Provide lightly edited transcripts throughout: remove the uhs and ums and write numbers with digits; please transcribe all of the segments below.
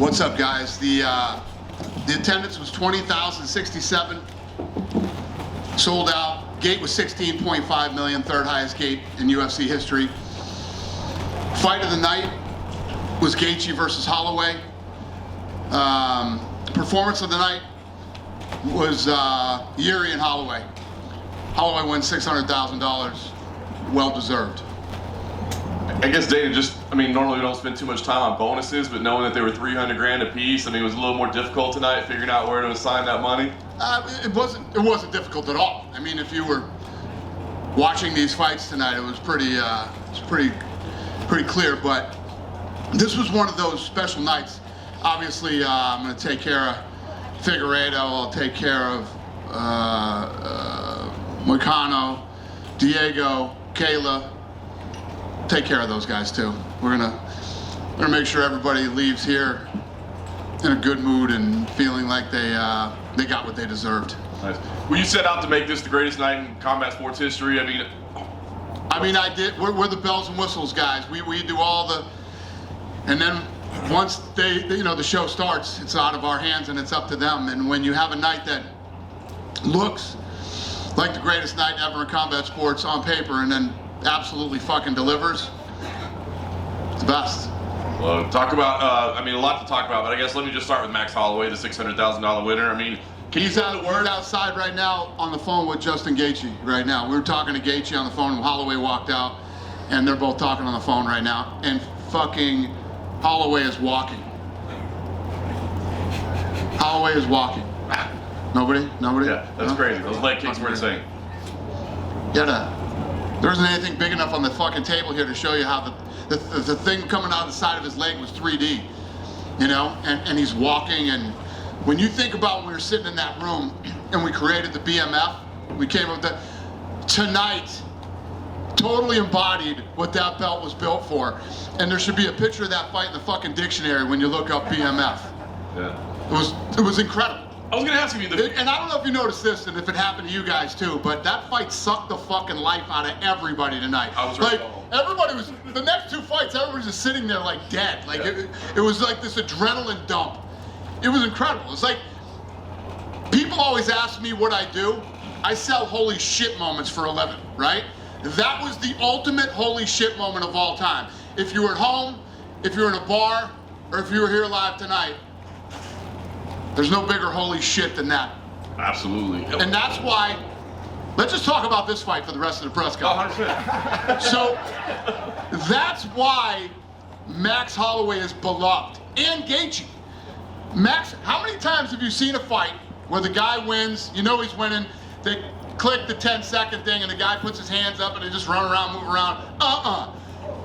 What's up, guys? The attendance was 20,067. Sold out. Gate was 16.5 million, third highest gate in UFC history. Fight of the night was Gaethje versus Holloway. Performance of the night was Yuri and Holloway. Holloway wins $600,000. Well deserved. I guess Dana normally we don't spend too much time on bonuses, but knowing that they were 300 grand a piece, it was a little more difficult tonight figuring out where to assign that money. It wasn't difficult at all. I mean, if you were watching these fights tonight, it was pretty clear. But this was one of those special nights. Obviously, I'm going to take care of Figueiredo. I'll take care of Moicano, Diego, Kayla. Take care of those guys too. We're gonna make sure everybody leaves here in a good mood and feeling like they got what they deserved. Nice. Well, you set out to make this the greatest night in combat sports history. I did. We're the bells and whistles guys. We do all the, and then once the show starts, it's out of our hands and it's up to them. And when you have a night that looks like the greatest night ever in combat sports on paper, and then absolutely fucking delivers, it's the best. Well, talk about, a lot to talk about, but I guess let me just start with Max Holloway, the $600,000 winner. He's outside right now on the phone with Justin Gaethje right now. We were talking to Gaethje on the phone when Holloway walked out, and they're both talking on the phone right now, and fucking Holloway is walking. Holloway is walking. Nobody? Yeah, that's crazy. Those leg kicks were insane. There isn't anything big enough on the fucking table here to show you how the thing coming out of the side of his leg was 3D, and he's walking. And when you think about when we were sitting in that room and we created the BMF, we came up with that tonight, totally embodied what that belt was built for. And there should be a picture of that fight in the fucking dictionary when you look up BMF. Yeah. It was incredible. I was going to ask you, and I don't know if you noticed this and if it happened to you guys too, but that fight sucked the fucking life out of everybody tonight. I was right. Everybody was, the next two fights, everybody was just sitting there like dead. It was like this adrenaline dump. It was incredible. It's like, people always ask me what I do. I sell holy shit moments for a living, right? That was the ultimate holy shit moment of all time. If you were at home, if you were in a bar, or if you were here live tonight, there's no bigger holy shit than that. Absolutely. And that's why, let's just talk about this fight for the rest of the press conference. 100%. So, that's why Max Holloway is beloved. And Gaethje. Max, how many times have you seen a fight where the guy wins, he's winning, they click the 10-second thing and the guy puts his hands up and they just run around, move around?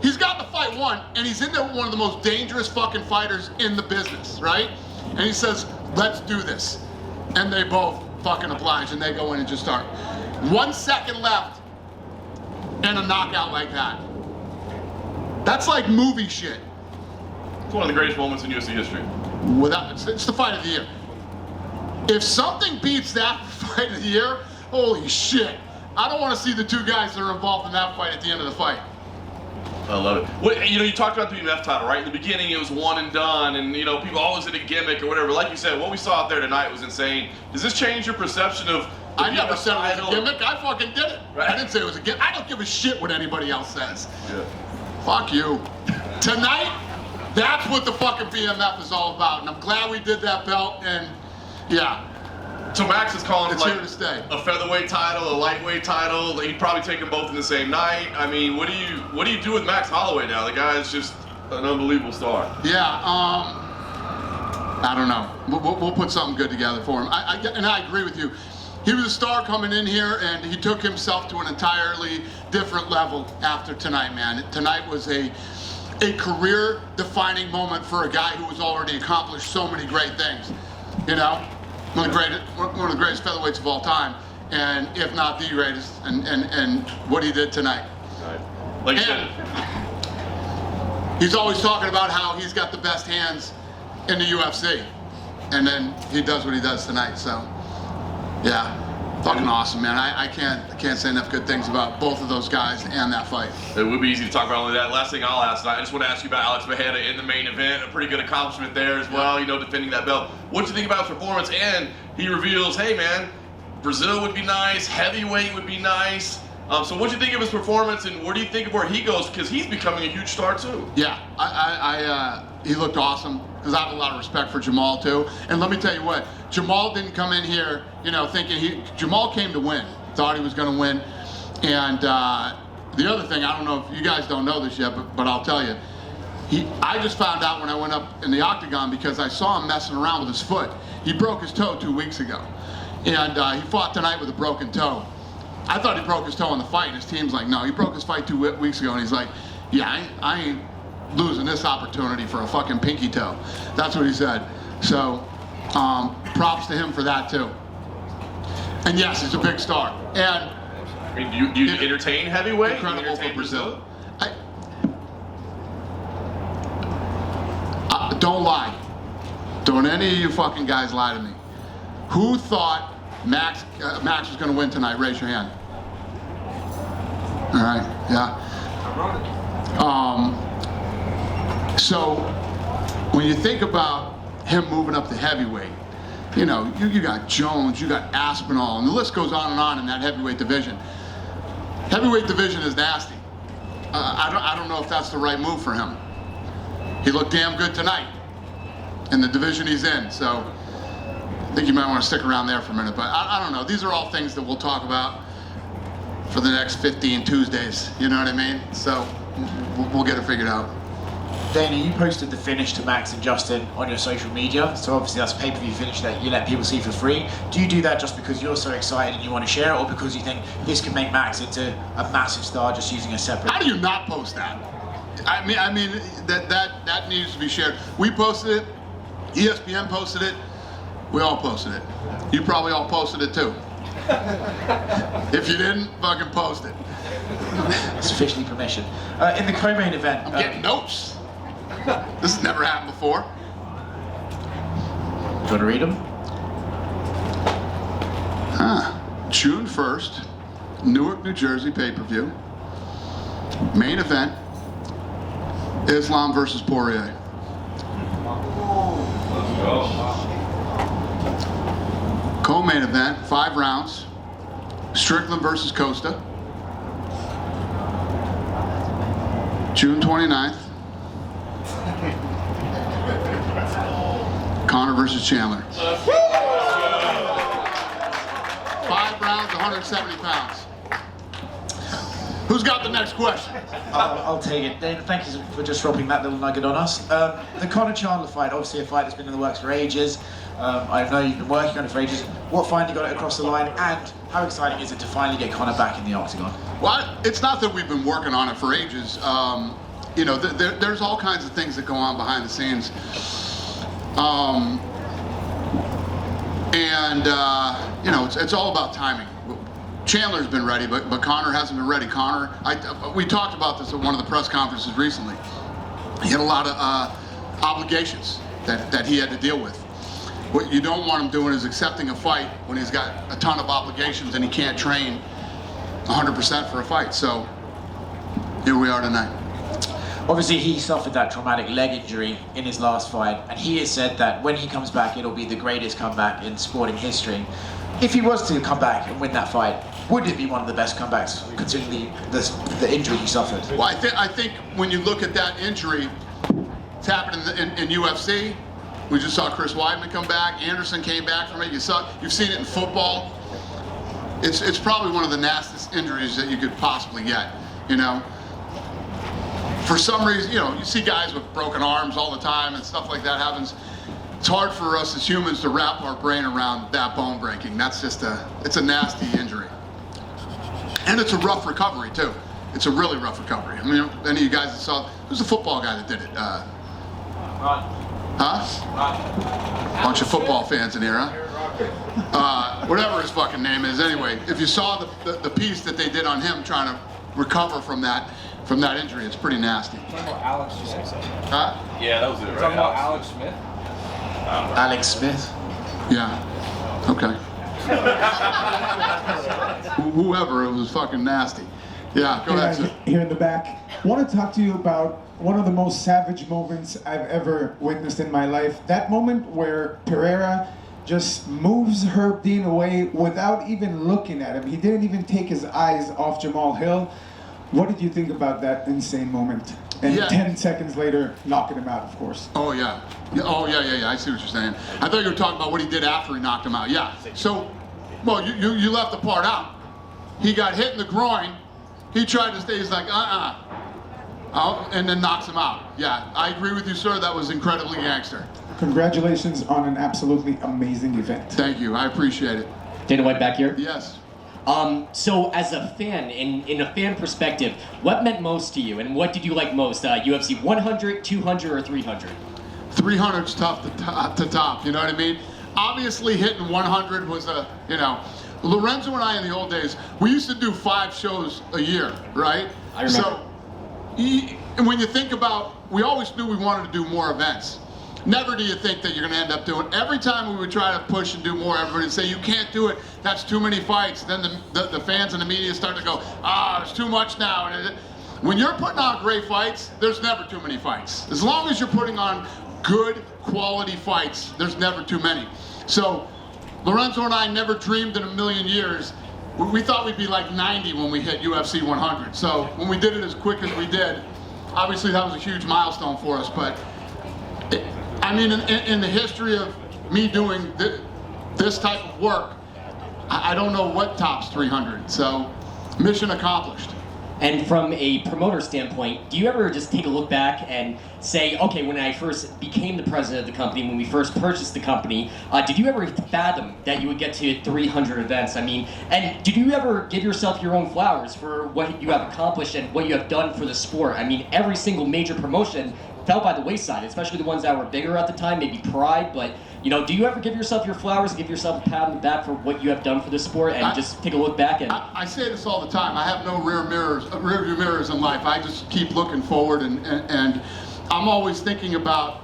He's got the fight won, and he's in there with one of the most dangerous fucking fighters in the business, right? And he says, let's do this. And they both fucking oblige, and they go in and just start. 1 second left, and a knockout like that. That's like movie shit. It's one of the greatest moments in UFC history. It's the fight of the year. If something beats that fight of the year, holy shit. I don't want to see the two guys that are involved in that fight at the end of the fight. I love it. Well, you talked about the BMF title, right? In the beginning, it was one and done, and people always did a gimmick or whatever. Like you said, what we saw out there tonight was insane. Does this change your perception of the I never said it was a title? gimmick. I fucking did it. Right. I didn't say it was a gimmick. I don't give a shit what anybody else says. Yeah. Fuck you. Tonight, that's what the fucking BMF is all about, and I'm glad we did that belt. And yeah. So Max is calling It's it here to stay. a featherweight title, a lightweight title. He'd probably take them both in the same night. What do you do with Max Holloway now? The guy is just an unbelievable star. Yeah, I don't know. We'll put something good together for him. And I agree with you. He was a star coming in here, and he took himself to an entirely different level after tonight, man. Tonight was a career-defining moment for a guy who has already accomplished so many great things. One of the greatest featherweights of all time, and if not the greatest, and what he did tonight. Right. Like you said, he's always talking about how he's got the best hands in the UFC, and then he does what he does tonight. So, yeah, Fucking awesome, man. I can't say enough good things about both of those guys and that fight. It would be easy to talk about only that. Last thing I'll ask, I just want to ask you about Alex Mejia in the main event. A pretty good accomplishment there as well, defending that belt. What do you think about his performance? And he reveals, hey man, Brazil would be nice, heavyweight would be nice. So what do you think of his performance, and where do you think of where he goes? Because he's becoming a huge star too. Yeah, he looked awesome, because I have a lot of respect for Jamal too. And let me tell you what, Jamal didn't come in here, thinking Jamal came to win, thought he was going to win. And the other thing, I don't know if you guys don't know this yet, but I'll tell you, I just found out when I went up in the octagon, because I saw him messing around with his foot. He broke his toe 2 weeks ago, and he fought tonight with a broken toe. I thought he broke his toe in the fight, and his team's like, no, he broke his fight 2 weeks ago, and he's like, yeah, I ain't losing this opportunity for a fucking pinky toe. That's what he said. So, props to him for that too. And yes, he's a big star. And I mean, do you entertain heavyweight? Incredible for Brazil. Don't lie. Don't any of you fucking guys lie to me. Who thought Max was going to win tonight? Raise your hand. All right, yeah. So when you think about him moving up to heavyweight, you got Jones, you got Aspinall, and the list goes on in that heavyweight division. Heavyweight division is nasty. I don't know if that's the right move for him. He looked damn good tonight in the division he's in, so I think you might want to stick around there for a minute, but I don't know. These are all things that we'll talk about for the next 15 Tuesdays, you know what I mean? So we'll get it figured out. Dana, you posted the finish to Max and Justin on your social media, so obviously that's a pay-per-view finish that you let people see for free. Do you do that just because you're so excited and you want to share it, or because you think this could make Max into a massive star just using a separate... How do you not post that? I mean that needs to be shared. We posted it, ESPN posted it, we all posted it. You probably all posted it too. If you didn't, fucking post it. It's officially permission. In the co-main event... I'm getting notes. This has never happened before. Do you want to read them? June 1st, Newark, New Jersey pay-per-view. Main event, Islam versus Poirier. Co-main event, 5 rounds, Strickland versus Costa. June 29th, Conor versus Chandler. 5 rounds, 170 pounds. Who's got the next question? I'll take it. Dana, thank you for just dropping that little nugget on us. The Conor Chandler fight, obviously a fight that's been in the works for ages. I know you've been working on it for ages. What finally got it across the line, and how exciting is it to finally get Conor back in the octagon? Well, it's not that we've been working on it for ages. There's all kinds of things that go on behind the scenes. It's all about timing. Chandler's been ready, but Conor hasn't been ready. Conor, we talked about this at one of the press conferences recently. He had a lot of obligations that he had to deal with. What you don't want him doing is accepting a fight when he's got a ton of obligations and he can't train 100% for a fight. So here we are tonight. Obviously, he suffered that traumatic leg injury in his last fight, and he has said that when he comes back, it'll be the greatest comeback in sporting history. If he was to come back and win that fight, would it be one of the best comebacks, considering the injury he suffered? Well, I think when you look at that injury, it's happened in UFC. We just saw Chris Weidman come back. Anderson came back from it. You've seen it in football. It's probably one of the nastiest injuries that you could possibly get. For some reason, you see guys with broken arms all the time and stuff like that happens. It's hard for us as humans to wrap our brain around that bone breaking. That's just it's a nasty injury. And it's a rough recovery too. It's a really rough recovery. I mean, any of you guys that saw, who's the football guy that did it? Bunch of football fans in here, huh? Whatever his fucking name is. Anyway, if you saw the piece that they did on him trying to recover from that injury, it's pretty nasty. Talking about Alex Smith? Huh? Yeah, that was it, right? Talking about Alex Smith? Alex Smith? Yeah. Okay. Whoever, it was fucking nasty. Yeah, go ahead, sir. Here in the back. I want to talk to you about one of the most savage moments I've ever witnessed in my life. That moment where Pereira just moves Herb Dean away without even looking at him. He didn't even take his eyes off Jamal Hill. What did you think about that insane moment? And Yeah. 10 seconds later, knocking him out, of course. Oh yeah. Oh yeah. I see what you're saying. I thought you were talking about what he did after he knocked him out. Yeah. So, well, you left the part out. He got hit in the groin. He tried to stay. He's like, oh, and then knocks him out. Yeah, I agree with you, sir. That was incredibly gangster. Congratulations on an absolutely amazing event. Thank you. I appreciate it. Dana White back here. Yes. So as a fan, in a fan perspective, what meant most to you, and what did you like most? UFC 100, 200, or 300? 300's tough to top. You know what I mean? Obviously, hitting 100 was a, Lorenzo and I in the old days, we used to do 5 shows a year, right? I remember. So, and when you think about, we always knew we wanted to do more events. Never do you think that you're going to end up doing. Every time we would try to push and do more, everybody would say, you can't do it. That's too many fights. Then the fans and the media start to go, there's too much now. When you're putting on great fights, there's never too many fights. As long as you're putting on good quality fights, there's never too many. So Lorenzo and I never dreamed in a million years. We thought we'd be like 90 when we hit UFC 100. So when we did it as quick as we did, obviously that was a huge milestone for us. But I mean, in the history of me doing this type of work, I don't know what tops 300. So mission accomplished. And from a promoter standpoint, do you ever just take a look back and say, okay, when I first became the president of the company, when we first purchased the company, did you ever fathom that you would get to 300 events? I mean, and did you ever give yourself your own flowers for what you have accomplished and what you have done for the sport? I mean, every single major promotion fell by the wayside, especially the ones that were bigger at the time, maybe Pride, but do you ever give yourself your flowers, give yourself a pat on the back for what you have done for the sport, and just take a look back and... I say this all the time. I have no rear view mirrors in life. I just keep looking forward, and I'm always thinking about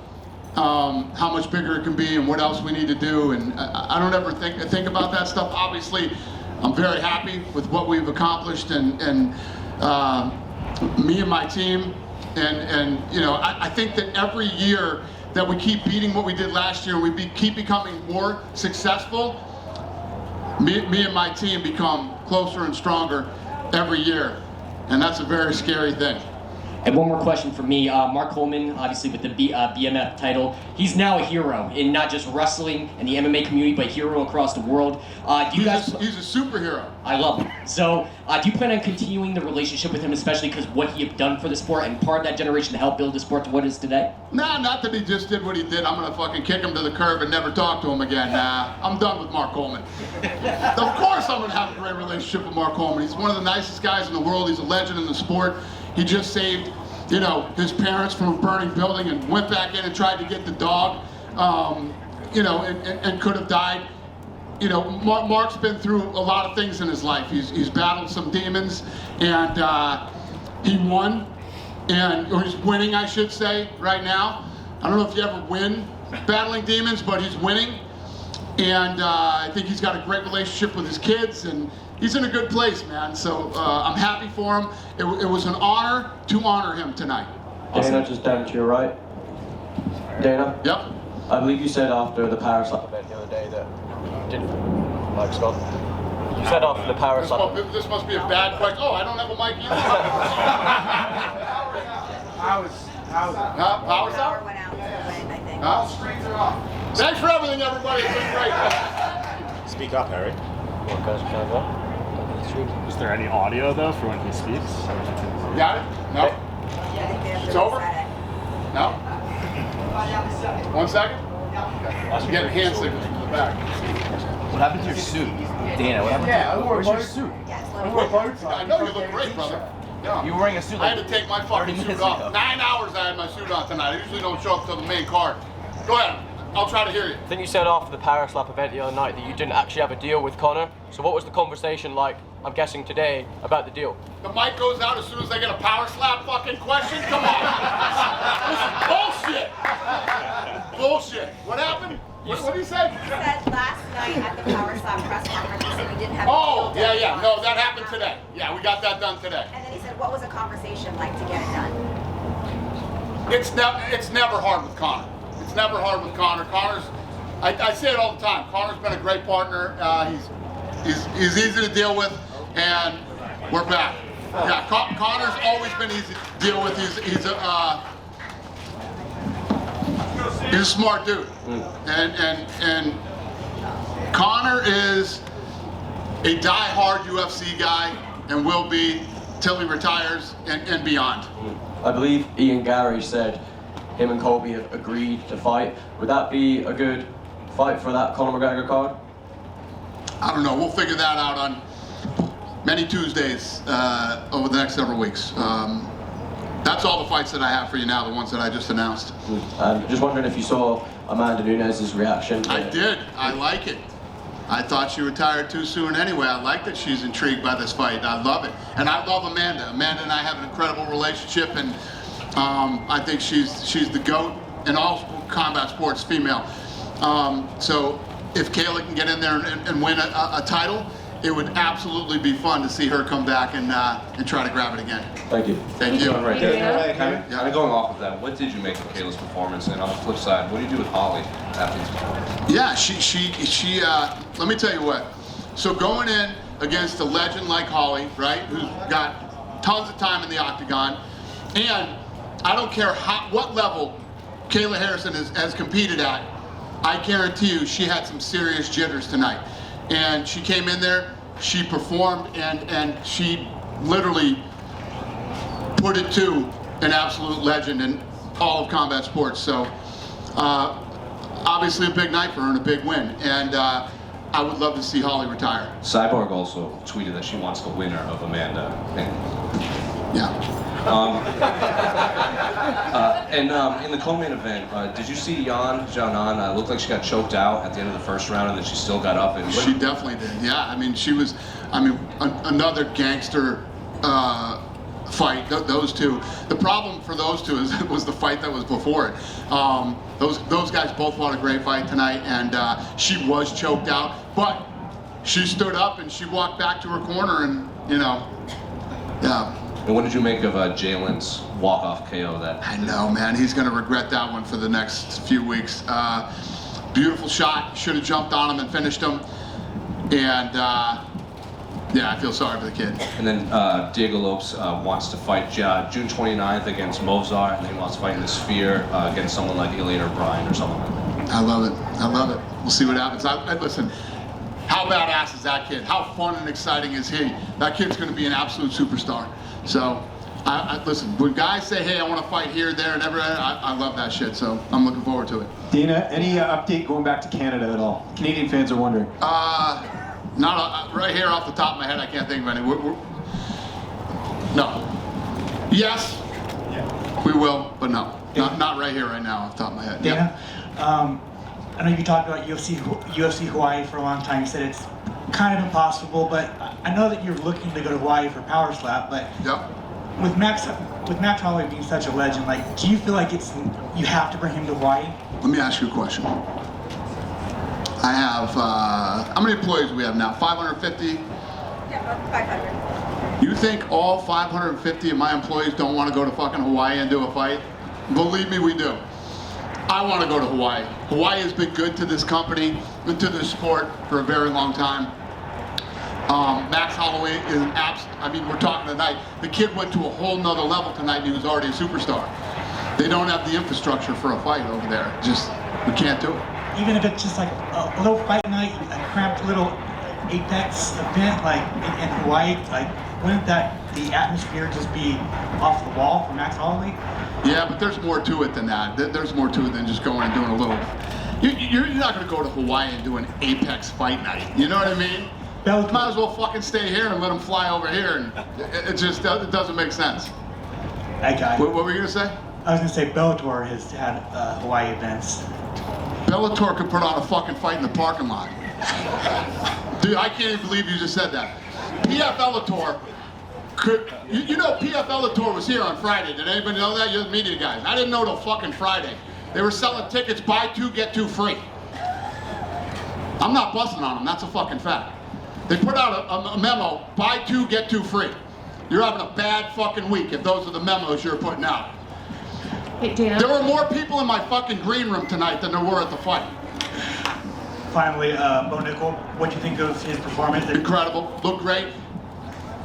how much bigger it can be and what else we need to do. And I don't ever think about that stuff. Obviously, I'm very happy with what we've accomplished, and me and my team. And I think that every year that we keep beating what we did last year, keep becoming more successful, me and my team become closer and stronger every year. And that's a very scary thing. And one more question for me. Mark Coleman, obviously with the BMF title, he's now a hero in not just wrestling and the MMA community, but a hero across the world. He's a superhero. I love him. So do you plan on continuing the relationship with him, especially because what he had done for the sport and part of that generation to help build the sport to what it is today? Nah, not that he just did what he did. I'm going to fucking kick him to the curb and never talk to him again. Nah, I'm done with Mark Coleman. Of course I'm going to have a great relationship with Mark Coleman. He's one of the nicest guys in the world. He's a legend in the sport. He just saved, his parents from a burning building and went back in and tried to get the dog, and could have died. Mark's been through a lot of things in his life. He's battled some demons, and he won, or he's winning, I should say, right now. I don't know if you ever win battling demons, but he's winning, and I think he's got a great relationship with his kids, and he's in a good place, man. So I'm happy for him. It was an honor to honor him tonight. Dana, just down to your right. Dana? Yep. I believe you said after the power slap event the other day that you didn't... Mike's gone. You said after the power slap... This must be a bad question. Oh, I don't have a mic either. Power Power went out, I think. All screens are off. Thanks for everything, everybody. It's been great. Speak up, Harry. What goes, can I go? Is there any audio though for when he speaks? Got it? No? I think they have to It's over? reset it. No? 1 second? I'm getting hand signals from the back. What happened to your suit? Dana, what happened where's your suit? Yes, let me I know you look great, brother. Yeah. You were wearing a suit I like had to take my fucking 30 suit minutes off. ago. 9 hours I had my suit on tonight. I usually don't show up till the main card. Go ahead. I'll try to hear you. I think you said after the power slap event the other night that you didn't actually have a deal with Conor. So what was the conversation like, I'm guessing today, about the deal? The mic goes out as soon as I get a power slap fucking question? Come on. This is bullshit. Bullshit. What happened? What did he say? He said last night at the Power Slap press conference got that done today. And then he said, what was a conversation like to get it done? It's never hard with Conor. It's never hard with Conor. Conor's, I say it all the time, Conor's been a great partner. He's easy to deal with, and we're back. Yeah, Conor's always been easy to deal with. He's a smart dude, and Conor is a die-hard UFC guy and will be till he retires and beyond. I believe Ian Gary said him and Colby have agreed to fight. Would that be a good fight for that Conor McGregor card? I don't know. We'll figure that out on many Tuesdays over the next several weeks. That's all the fights that I have for you now, the ones that I just announced. Just wondering if you saw Amanda Nunes's reaction. I did. I like it. I thought she retired too soon anyway. I like that she's intrigued by this fight. I love it. And I love Amanda. Amanda and I have an incredible relationship, and I think she's the GOAT in all combat sports, female. So if Kayla can get in there and win a title, it would absolutely be fun to see her come back and try to grab it again. Thank you. Thank you. Right there. Kind of Yeah. going off of that, what did you make of Kayla's performance? And on the flip side, what do you do with Holly after this performance? Yeah, she let me tell you what. So going in against a legend like Holly, right, who's got tons of time in the octagon, and I don't care what level Kayla Harrison has competed at, I guarantee you she had some serious jitters tonight. And she came in there, she performed, and she literally put it to an absolute legend in all of combat sports. So obviously a big night for her and a big win. And I would love to see Holly retire. Cyborg also tweeted that she wants the winner of Amanda. Yeah. In the co-main event, did you see Yan Xiaonan? Looked like she got choked out at the end of the first round, and then she still got up. And She definitely did. Yeah, I mean, another gangster fight. Those two. The problem for those two was the fight that was before it. Those guys both fought a great fight tonight, and she was choked out, but she stood up and she walked back to her corner, and yeah. And what did you make of Jalen's walk-off KO? I know, man. He's going to regret that one for the next few weeks. Beautiful shot. Should have jumped on him and finished him. And yeah, I feel sorry for the kid. And then Diego Lopes wants to fight June 29th against Mozart, and then he wants to fight in the Sphere against someone like Ilian or Bryan or something like that. I love it. I love it. We'll see what happens. Listen, how badass is that kid? How fun and exciting is he? That kid's going to be an absolute superstar. So, listen, when guys say, hey, I want to fight here, there, and everywhere, I love that shit. So I'm looking forward to it. Dana, any update going back to Canada at all? Canadian fans are wondering. Not right here off the top of my head. I can't think of any. No. Yes. Yeah. We will, but no. Not right here, right now, off the top of my head. Dana, I know you talked about UFC Hawaii for a long time. You said it's kind of impossible, but I know that you're looking to go to Hawaii for Power Slap. But with Max Holloway being such a legend, like, do you feel like you have to bring him to Hawaii? Let me ask you a question. I have, how many employees do we have now? 550? Yeah, about 500. You think all 550 of my employees don't want to go to fucking Hawaii and do a fight? Believe me, we do. I want to go to Hawaii. Hawaii has been good to this company and to this sport for a very long time. Max Holloway is an I mean, we're talking tonight. The kid went to a whole nother level tonight, and he was already a superstar. They don't have the infrastructure for a fight over there. We can't do it. Even if it's just like a little fight night, a cramped little Apex event like in Hawaii, like, wouldn't the atmosphere just be off the wall for Max Holloway? Yeah, but there's more to it than that. There's more to it than just going and doing a little. You're not going to go to Hawaii and do an Apex fight night. You know what I mean? Might as well fucking stay here and let them fly over here, and it doesn't make sense. I got it. What were you going to say? I was going to say Bellator has had Hawaii events. Bellator could put on a fucking fight in the parking lot. Dude, I can't even believe you just said that. PF Bellator could, you know PF Bellator was here on Friday. Did anybody know that? You're the media guys. I didn't know till fucking Friday. They were selling tickets, buy two, get two free. I'm not busting on them, that's a fucking fact. They put out a memo, buy two, get two free. You're having a bad fucking week if those are the memos you're putting out. Hey, Dana. There were more people in my fucking green room tonight than there were at the fight. Finally, Bo Nickel, what do you think of his performance? Incredible, looked great.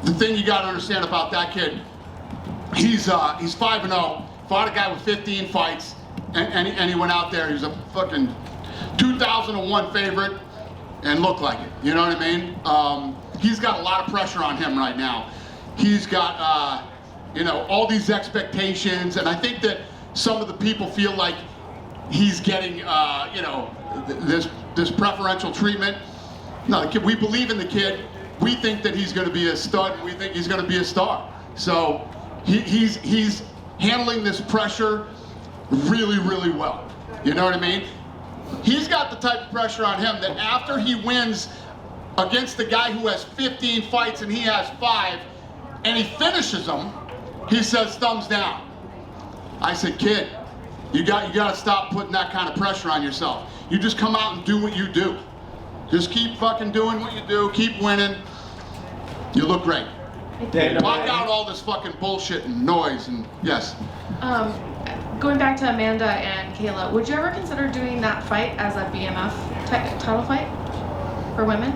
The thing you got to understand about that kid, he's 5-0, fought a guy with 15 fights, and he went out there. He was a fucking 2001 favorite, and looked like it. You know what I mean? He's got a lot of pressure on him right now. He's got all these expectations, and I think that some of the people feel like he's getting this preferential treatment. No, the kid, we believe in the kid. We think that he's going to be a stud, and we think he's going to be a star. So he's handling this pressure really, really well. You know what I mean? He's got the type of pressure on him that after he wins against the guy who has 15 fights and he has 5, and he finishes him, he says thumbs down. I said, kid, you got to stop putting that kind of pressure on yourself. You just come out and do what you do. Just keep fucking doing what you do. Keep winning. You look great. Block out all this fucking bullshit and noise and yes. Going back to Amanda and Kayla, would you ever consider doing that fight as a BMF title fight for women?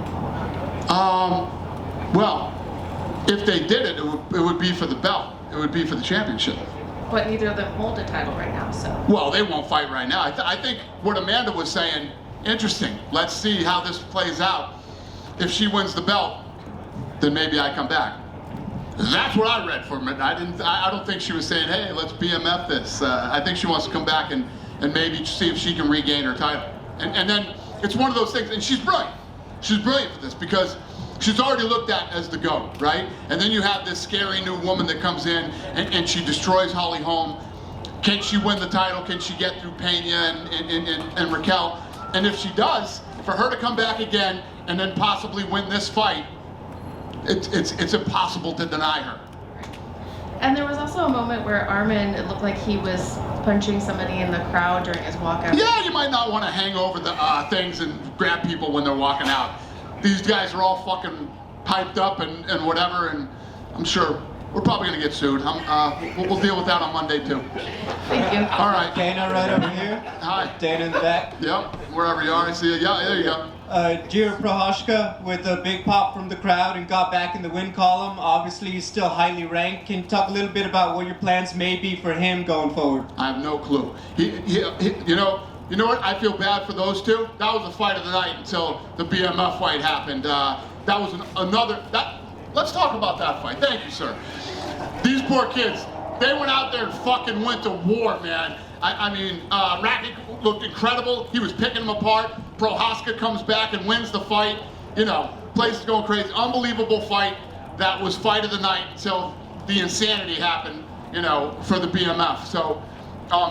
Well, if they did it, it would be for the belt. It would be for the championship. But neither of them hold a title right now, so. Well, they won't fight right now. I think what Amanda was saying, interesting. Let's see how this plays out. If she wins the belt, then maybe I come back. That's what I read from it. I don't think she was saying, hey, let's BMF this. I think she wants to come back and maybe see if she can regain her title. And then it's one of those things, and she's brilliant. She's brilliant for this because she's already looked at as the GOAT, right? And then you have this scary new woman that comes in and she destroys Holly Holm. Can she win the title? Can she get through Pena and Raquel? And if she does, for her to come back again and then possibly win this fight, it's impossible to deny her. And there was also a moment where Armin, it looked like he was punching somebody in the crowd during his walkout. Yeah, you might not want to hang over the things and grab people when they're walking out. These guys are all fucking piped up and whatever, and I'm sure we're probably going to get sued. We'll deal with that on Monday, too. Thank you. All right. Dana right over here. Hi. Dana in the back. Yep, wherever you are, I see you. Yeah, there you go. Jiri Prochazka with a big pop from the crowd and got back in the win column. Obviously, he's still highly ranked. Can you talk a little bit about what your plans may be for him going forward? I have no clue. You know what? I feel bad for those two. That was the fight of the night until the BMF fight happened. That was another. Let's talk about that fight. Thank you, sir. These poor kids, they went out there and fucking went to war, man. I mean, Rakic looked incredible. He was picking them apart. Prochazka comes back and wins the fight. You know, place is going crazy. Unbelievable fight. That was fight of the night until the insanity happened, you know, for the BMF. So,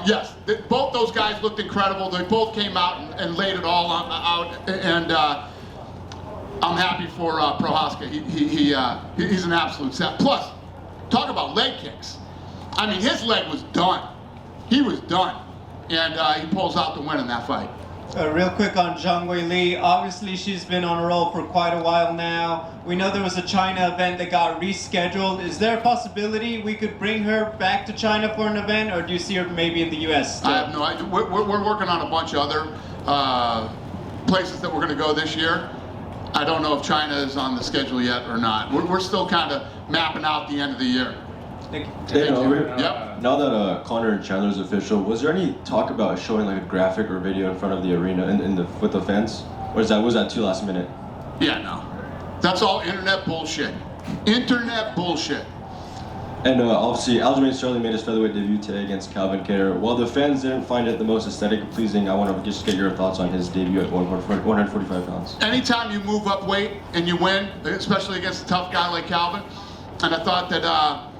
yes, both those guys looked incredible. They both came out and laid it all out. And I'm happy for Prochazka. He's an absolute set. Plus, talk about leg kicks. I mean, his leg was done. He was done, and he pulls out the win in that fight. Real quick on Zhang Weili. Obviously, she's been on a roll for quite a while now. We know there was a China event that got rescheduled. Is there a possibility we could bring her back to China for an event, or do you see her maybe in the U.S. still? I have no idea. We're working on a bunch of other places that we're going to go this year. I don't know if China is on the schedule yet or not. We're still kind of mapping out the end of the year. Dana, over here. Yep. Now that Conor and Chandler's official, was there any talk about showing like a graphic or video in front of the arena with the fans? Or was that too last minute? Yeah, no. That's all internet bullshit. Internet bullshit. And obviously, Aljamain Sterling made his featherweight debut today against Calvin Kattar. While the fans didn't find it the most aesthetic and pleasing, I want to just get your thoughts on his debut at 145 pounds. Anytime you move up weight and you win, especially against a tough guy like Calvin, and I thought that,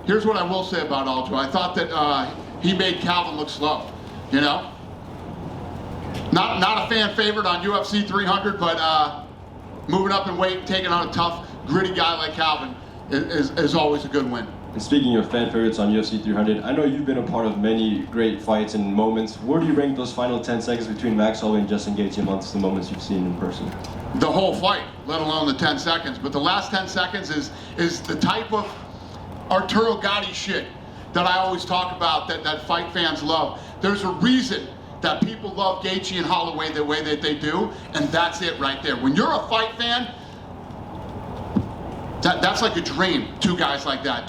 here's what I will say about Aljo. I thought that he made Calvin look slow, you know? Not a fan favorite on UFC 300, but moving up in weight, taking on a tough, gritty guy like Calvin is always a good win. And speaking of fan favorites on UFC 300, I know you've been a part of many great fights and moments. Where do you rank those final 10 seconds between Max Holloway and Justin Gaethje amongst the moments you've seen in person? The whole fight, let alone the 10 seconds. But the last 10 seconds is the type of Arturo Gatti shit that I always talk about that fight fans love. There's a reason that people love Gaethje and Holloway the way that they do, and that's it right there. When you're a fight fan, that's like a dream. Two guys like that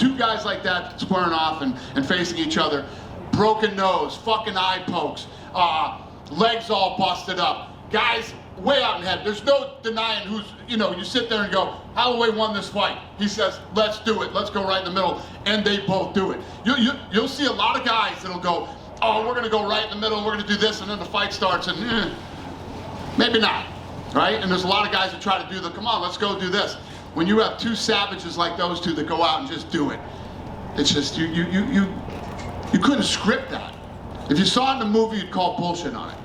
squaring off and facing each other. Broken nose, fucking eye pokes, legs all busted up. Guys way out in head. There's no denying who's, you sit there and go, Holloway won this fight. He says, let's do it. Let's go right in the middle. And they both do it. You'll see a lot of guys that'll go, oh, we're going to go right in the middle. We're going to do this. And then the fight starts and maybe not. Right? And there's a lot of guys that try to do come on, let's go do this. When you have two savages like those two that go out and just do it, it's just, you couldn't script that. If you saw it in the movie, you'd call bullshit on it.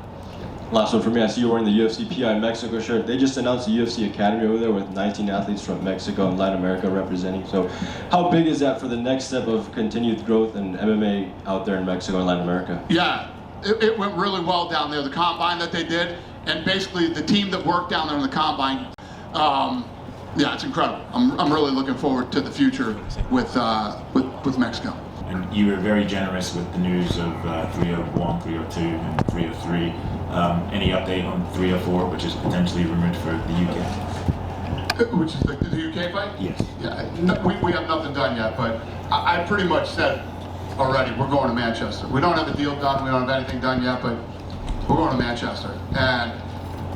Last one for me, I see you're wearing the UFC PI Mexico shirt. They just announced the UFC Academy over there with 19 athletes from Mexico and Latin America representing. So how big is that for the next step of continued growth in MMA out there in Mexico and Latin America? Yeah, it went really well down there. The combine that they did, and basically the team that worked down there in the combine, yeah, it's incredible. I'm really looking forward to the future with Mexico. And you were very generous with the news of 301, 302, and 303. Any update on 304, which is potentially rumored for the UK? Which is the UK fight? Yes. Yeah, no, we have nothing done yet, but I pretty much said already we're going to Manchester. We don't have a deal done, we don't have anything done yet, but we're going to Manchester. And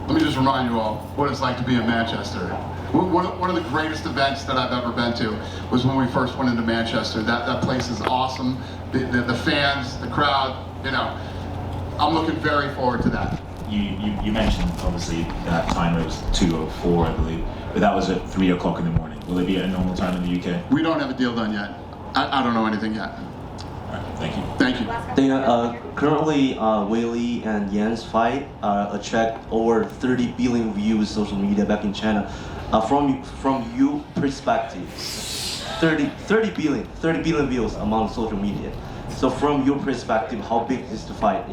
let me just remind you all what it's like to be in Manchester. One of the greatest events that I've ever been to was when we first went into Manchester. That place is awesome. The fans, the crowd, I'm looking very forward to that. You mentioned, obviously, that time it was 2:04, I believe, but that was at 3 o'clock in the morning. Will it be at a normal time in the UK? We don't have a deal done yet. I don't know anything yet. All right, thank you. Thank you. Dana, currently Weili and Yan's fight attract over 30 billion views social media back in China. From your perspective, 30 billion views among social media. So from your perspective, how big is the fight,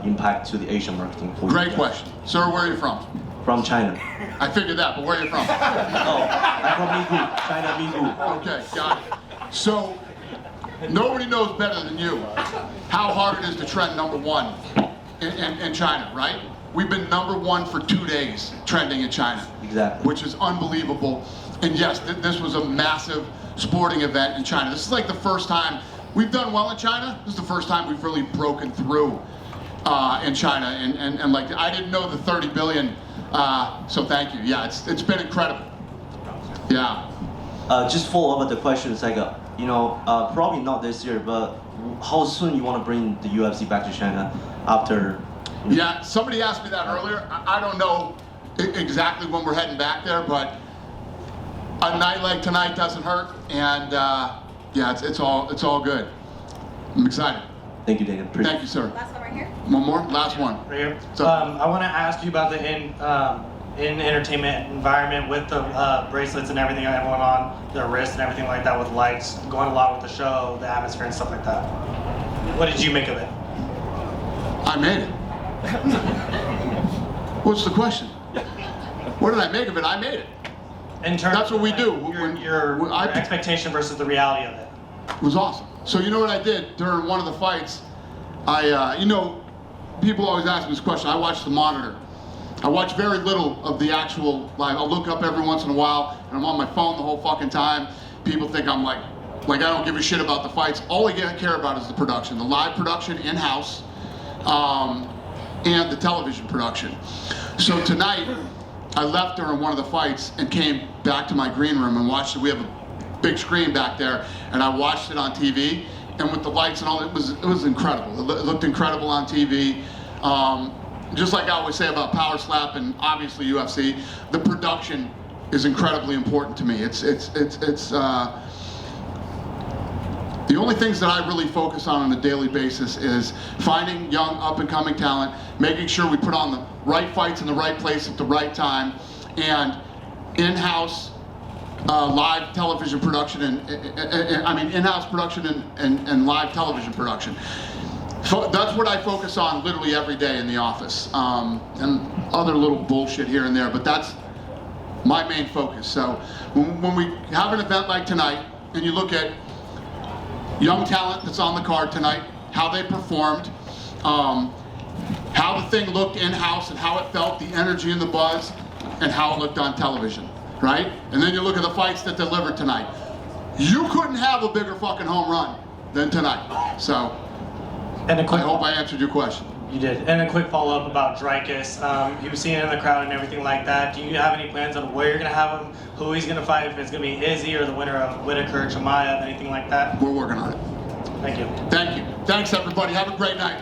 impact to the Asian marketing for you? Great question. Sir, where are you from? From China. I figured that, but where are you from? I'm from Mingu, China, Mingu. Okay, got it. So, nobody knows better than you how hard it is to trend #1 in China, right? We've been #1 for 2 days trending in China. Exactly. Which is unbelievable. And yes, this was a massive sporting event in China. This is like the first time we've done well in China. This is the first time we've really broken through in China. And like, I didn't know the 30 billion, so thank you. Yeah, it's been incredible. Yeah. Just follow up with the question, it's like, probably not this year, but how soon you want to bring the UFC back to China after? Yeah, somebody asked me that earlier. I don't know exactly when we're heading back there, but a night like tonight doesn't hurt, and yeah, it's all good. I'm excited. Thank you, Dana. Thank you, sir. Last one right here. One more? Last one. Right here. I want to ask you about the in entertainment environment with the bracelets and everything that went on, the wrist and everything like that with lights, going along with the show, the atmosphere and stuff like that. What did you make of it? I made it. What's the question? What did I make of it? I made it. In terms That's what we do. Your expectation versus the reality of it. It was awesome. So you know what I did during one of the fights? People always ask me this question. I watch the monitor. I watch very little of the actual live. I'll look up every once in a while, and I'm on my phone the whole fucking time. People think I'm like I don't give a shit about the fights. All I care about is the production, the live production in-house, and the television production. So tonight, I left during one of the fights and came back to my green room and watched it. We have a big screen back there, and I watched it on TV. And with the lights and all, it was incredible. It looked incredible on TV. Just like I always say about Power Slap and obviously UFC, the production is incredibly important to me. It's the only things that I really focus on a daily basis is finding young up-and-coming talent, making sure we put on the right fights in the right place at the right time, and in-house live television production in-house production and live television production. So that's what I focus on literally every day in the office, and other little bullshit here and there, but that's my main focus. So when we have an event like tonight, and you look at young talent that's on the card tonight, how they performed, how the thing looked in-house and how it felt, the energy and the buzz, and how it looked on television, right? And then you look at the fights that delivered tonight. You couldn't have a bigger fucking home run than tonight. So, and I hope I answered your question. You did. And a quick follow-up about Dreykus. He was seen in the crowd and everything like that. Do you have any plans on where you're going to have him, who he's going to fight, if it's going to be Izzy or the winner of Whitaker, Chimaev, anything like that? We're working on it. Thank you. Thank you. Thanks, everybody. Have a great night.